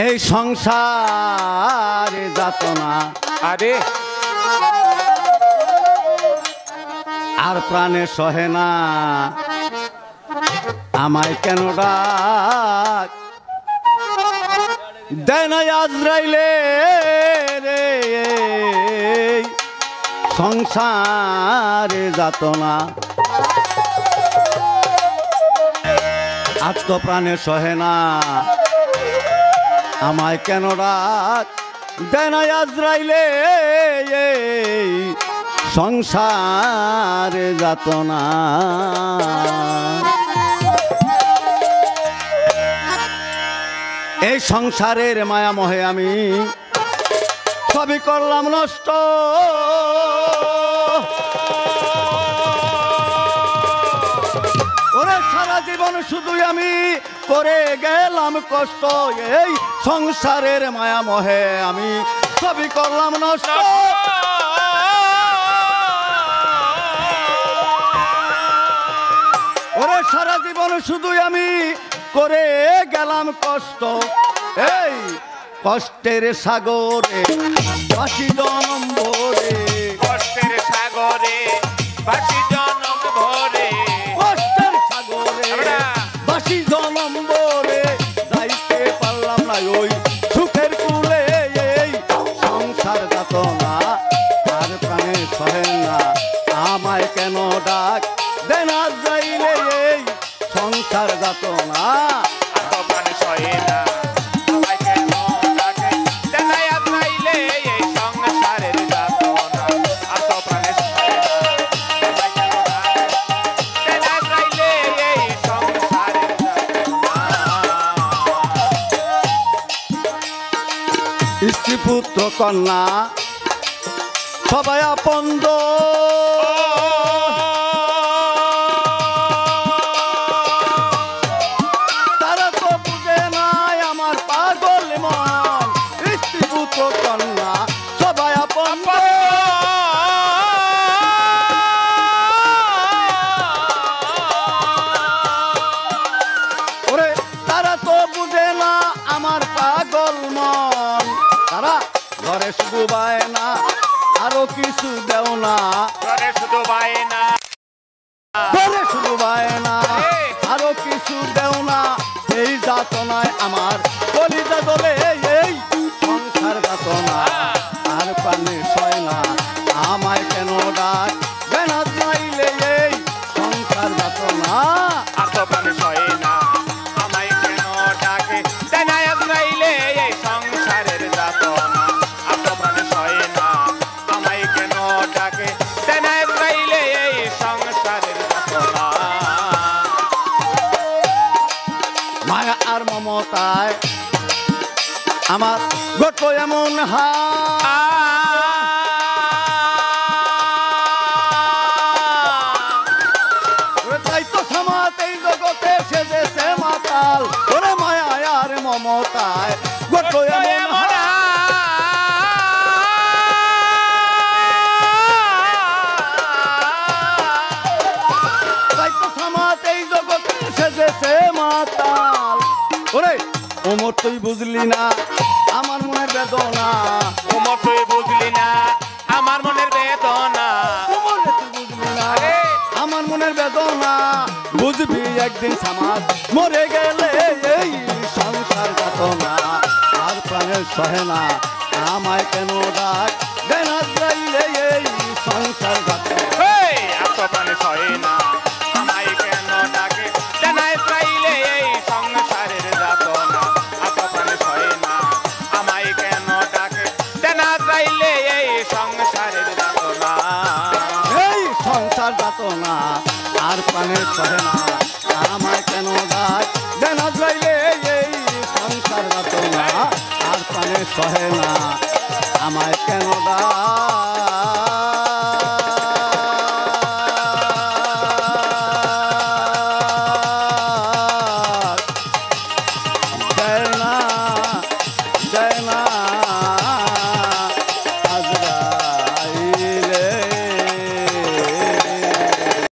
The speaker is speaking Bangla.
এই সংসারে যাতনা আরে আর প্রাণে সহে না, আমায় কেন ডাক দেয় না আজরাইলে রে। সংসারে যাতনা আত্মপ্রাণে সহে না, আমায় কেন ডাক দেয় না আজরাইলে। সংসারে যাতনা এই সংসারের মায়া মোহে আমি সবই করলাম নষ্ট। ওরে সারা জীবন শুধুই আমি করে গেলাম কষ্ট, এই সংসারের মায়া মোহে আমি সবই করলাম নষ্ট। ওরে সারা জীবন শুধুই আমি করে গেলাম কষ্ট, এই কষ্টের সাগরে বাসি জনম ভরে, কষ্টের সাগরে বাসি জনম ভরে, কষ্টের সাগরে বাসি জনম ভরে, যাইতে পারলাম না ওই সুখের কুলে। এই সংসার যাতনা আর প্রাণে সহে না, আমায় কেন ডাক দেয় না যাইলে। এই সংসার যাতনা আত্মপ্রাণে সহে না, আমায় কেন ডাকে দেয় না আজরাইলে। এই সংসারের যাতনা আত্মপ্রাণে সহে না, আমায় কেন ডাকে দেয় না আজরাইলে। এই সংসারের যাতনা স্ত্রী পুত্র কন্যা সবাই আপন্দ, তারা তো বুঝে নাই আমার পাগল মন। স্ত্রী পুত্র কন্যা সবাই আপন্দ, ওরে তারা তো বুঝে না আমার পাগল মন। তারা ঘরে শুধু বায় না, আরো কিছু দেও না, ঘরে শুধু বায়না, ঘরে শুধু বায় না, আরো কিছু দেও না। এই যাতনায় আমার কলিজা দোলে, এই সংসার যাতনা আর প্রাণে সয় না, আমায় কেন ডাক দেয় না যাইলে। এই সংসার যাতনা আত্মপ্রাণে সহে না, আমায় কেন ডাকে দেয় না আজরাইলে। এই সংসারের যাতনা আত্মপ্রাণে সহে না, আমায় কেন ডাকে দেয় না আজরাইলে। এই সংসারের যাতনা মায়া আর মমতায় আমার ঘটলো এমন তাই তো সমাজ এই জগতে সেজেছে মাতাল। ওরে মায়া আর মমতায় ঘটলো এমন তাই তো সমাজ এই জগতে সেজেছে মাতাল। ওরে ওমর তুই বুঝলি না আমার মনের বেদনা, ওমর তুই বুঝলি না আমার মনের বেদনা, ওমর তুই বুঝলি না আমার মনের বেদনা, বুঝবি একদিন সমাজ মরে গেলে। এই সংসার যাতনা আর প্রাণের সহে না, আমায় কেন ডাক দেয় না যাইলে। এই সংসার যাতনা আত্মপ্রাণে সহে না, আমায় কেন ডাকে দেয় না আজরাইলে। এই সংসারের যাতনা আত্মপ্রাণে সহে না, আমায় কেন ডাকে দেয় না আজরাইলে। এই সংসারের যাতনা এই সংসার যাতনা আর প্রাণের সহে না, আমায় কেন ডাক দেয় না যাইলে। এই সংসার যাতনা আর প্রাণের সহে না, আমায় কেন ডাক